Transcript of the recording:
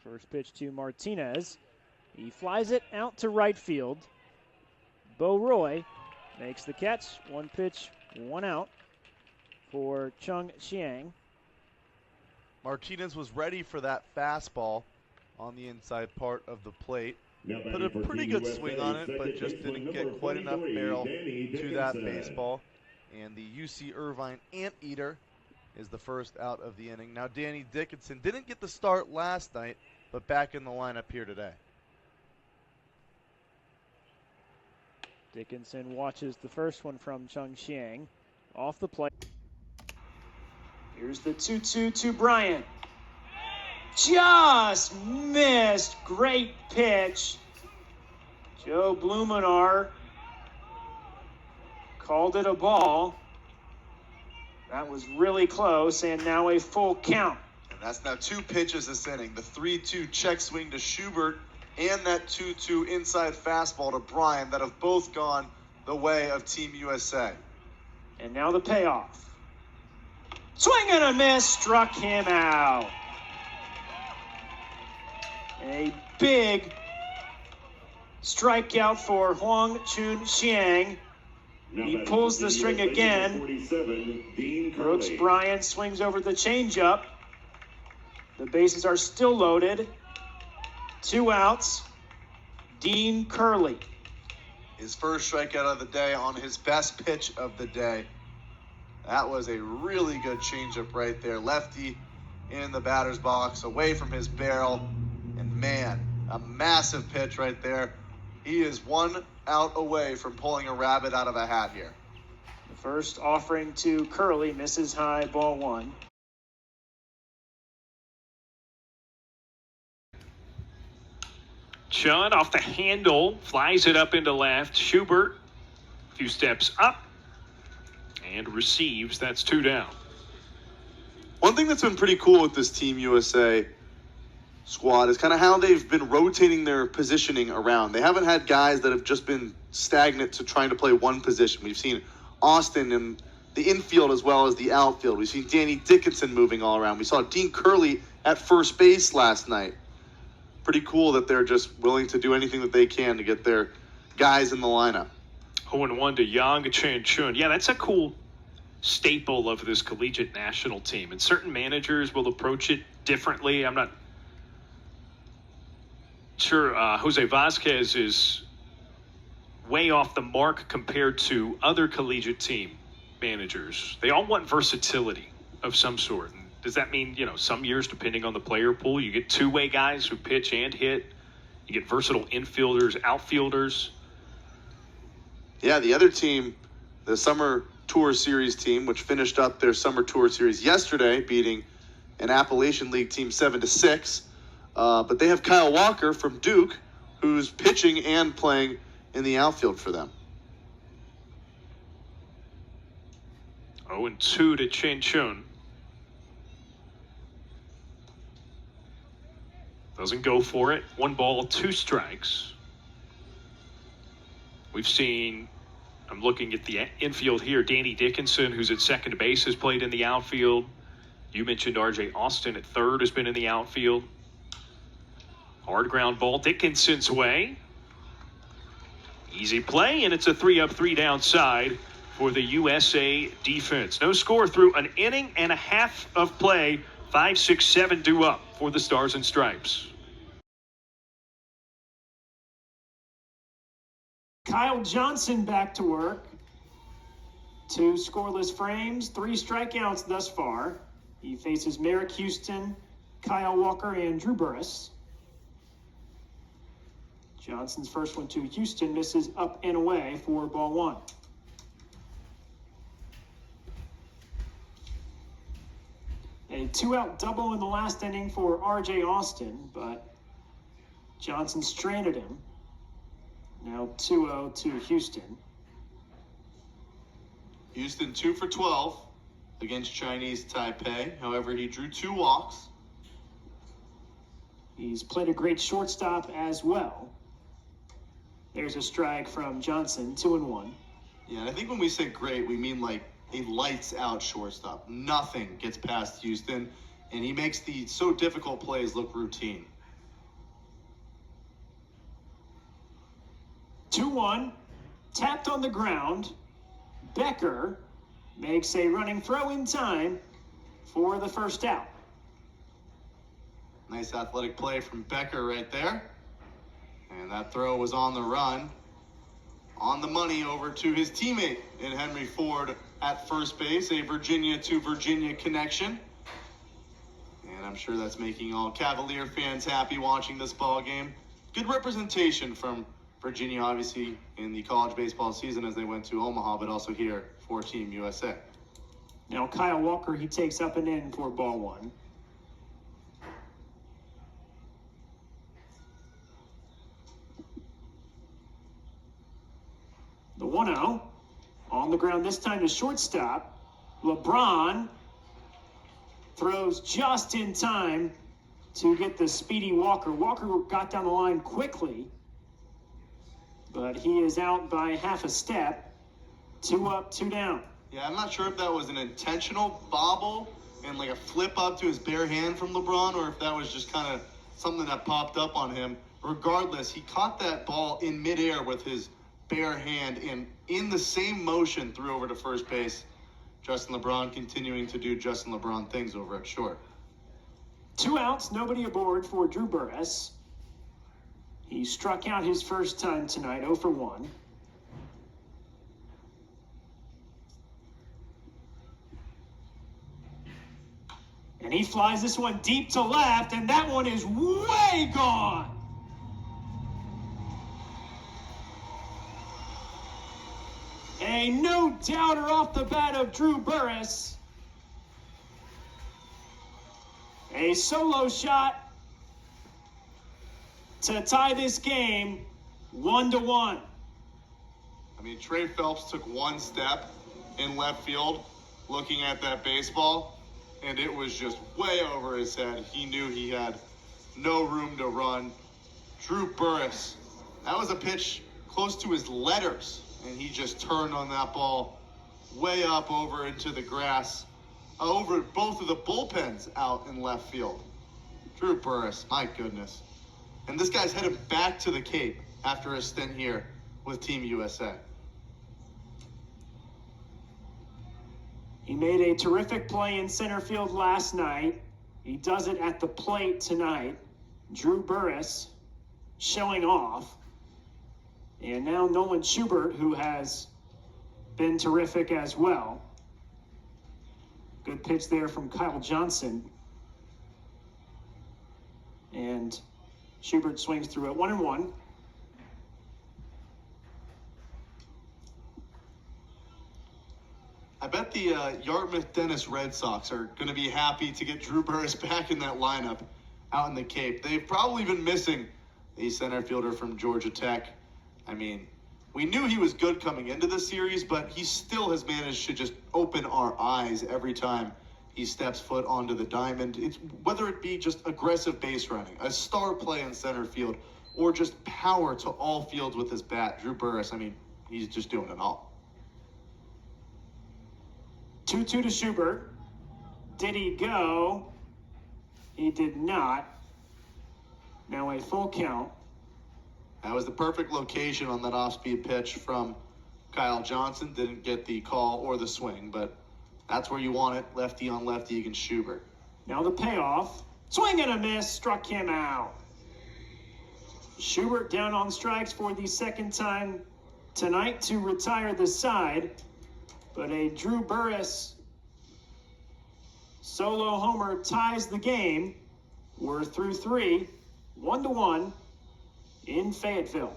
First pitch to Martinez. He flies it out to right field. Bo Roy makes the catch. One pitch, one out for Chung Xiang. Martinez was ready for that fastball on the inside part of the plate. Put a pretty good swing on it, but just didn't get quite enough barrel to that baseball. And the UC Irvine Anteater is the first out of the inning. Now Danny Dickinson didn't get the start last night, but back in the lineup here today. Dickinson watches the first one from Chung Xiang. Off the plate. Here's the 2-2 to Bryant. Just missed. Great pitch. Joe Blumenar called it a ball. That was really close, and now a full count. And that's now two pitches this inning. The 3-2 check swing to Schubert and that 2-2 inside fastball to Bryant that have both gone the way of Team USA. And now the payoff. Swing and a miss, struck him out. A big strikeout for Huang Chun Xiang. He pulls the string again. Brooks Bryant swings over the changeup. The bases are still loaded. 2 outs. Dean Curley. His first strikeout of the day on his best pitch of the day. That was a really good changeup right there. Lefty in the batter's box, away from his barrel. And man, a massive pitch right there. He is 1 out away from pulling a rabbit out of a hat here. The first offering to Curley misses high, ball 1. Chun off the handle, flies it up into left. Schubert, a few steps up, and receives. That's 2 down. One thing that's been pretty cool with this Team USA squad is kind of how they've been rotating their positioning around. They haven't had guys that have just been stagnant to trying to play one position. We've seen Austin in the infield as well as the outfield. We've seen Danny Dickinson moving all around. We saw Dean Curley at first base last night. Pretty cool that they're just willing to do anything that they can to get their guys in the lineup. 0-1 to Yang Chen Chun. Yeah, that's a cool staple of this collegiate national team. And certain managers will approach it differently. I'm not sure Jose Vasquez is way off the mark compared to other collegiate team managers. They all want versatility of some sort. And does that mean, some years, depending on the player pool, you get two-way guys who pitch and hit? You get versatile infielders, outfielders? Yeah, the other team, the Summer Tour Series team, which finished up their Summer Tour Series yesterday, beating an Appalachian League team 7-6. But they have Kyle Walker from Duke, who's pitching and playing in the outfield for them. 0-2 to Chen Chun. Doesn't go for it. 1 ball, 2 strikes. We've seen, I'm looking at the infield here, Danny Dickinson, who's at second base, has played in the outfield. You mentioned R.J. Austin at third has been in the outfield. Hard ground ball Dickinson's way. Easy play, and it's a 3-up, 3-down side for the USA defense. No score through an inning and a half of play. 5, 6, 7 due up for the Stars and Stripes. Kyle Johnson back to work. 2 scoreless frames, 3 strikeouts thus far. He faces Merrick Houston, Kyle Walker, and Drew Burris. Johnson's first one to Houston misses up and away for ball 1. A 2-out double in the last inning for R.J. Austin, but Johnson stranded him. Now 2-0 to Houston. Houston 2 for 12 against Chinese Taipei. However, he drew 2 walks. He's played a great shortstop as well. There's a strike from Johnson, 2-1. Yeah, and I think when we say great, we mean like a lights-out shortstop. Nothing gets past Houston, and he makes the so difficult plays look routine. 2-1, tapped on the ground. Becker makes a running throw in time for the first out. Nice athletic play from Becker right there. And that throw was on the run. On the money over to his teammate in Henry Ford at first base. A Virginia to Virginia connection. And I'm sure that's making all Cavalier fans happy watching this ball game. Good representation from Virginia, obviously, in the college baseball season as they went to Omaha, but also here for Team USA. Now Kyle Walker, he takes up and in for ball one. The 1-0 on the ground this time to shortstop. LeBron throws just in time to get the speedy Walker. Walker got down the line quickly, but he is out by half a step. 2 up, 2 down. Yeah, I'm not sure if that was an intentional bobble and like a flip up to his bare hand from LeBron, or if that was just kind of something that popped up on him. Regardless, he caught that ball in midair with his bare hand and in the same motion threw over to first base. Justin LeBron continuing to do Justin LeBron things over at short. 2 outs, nobody aboard for Drew Burress. He struck out his first time tonight, 0 for 1. And he flies this one deep to left, and that one is way gone. A no-doubter off the bat of Drew Burress. A solo shot to tie this game 1-1. I mean, Trey Phelps took one step in left field looking at that baseball, and it was just way over his head. He knew he had no room to run. Drew Burress, that was a pitch close to his letters, and he just turned on that ball way up over into the grass, over both of the bullpens out in left field. Drew Burress, my goodness. And this guy's headed back to the Cape after a stint here with Team USA. He made a terrific play in center field last night. He does it at the plate tonight. Drew Burress showing off. And now Nolan Schubert, who has been terrific as well. Good pitch there from Kyle Johnson. And Schubert swings through it, 1-1. I bet the Yarmouth Dennis Red Sox are going to be happy to get Drew Burress back in that lineup out in the Cape. They've probably been missing the center fielder from Georgia Tech. I mean, we knew he was good coming into the series, but he still has managed to just open our eyes every time he steps foot onto the diamond. It's whether it be just aggressive base running, a star play in center field, or just power to all fields with his bat. Drew Burress, I mean, he's just doing it all. 2-2 to Schubert. Did he go? He did not. Now a full count. That was the perfect location on that off-speed pitch from Kyle Johnson. Didn't get the call or the swing, but that's where you want it, lefty on lefty against Schubert. Now the payoff. Swing and a miss, struck him out. Schubert down on strikes for the second time tonight to retire the side. But a Drew Burress solo homer ties the game. We're through 3, 1-1 in Fayetteville.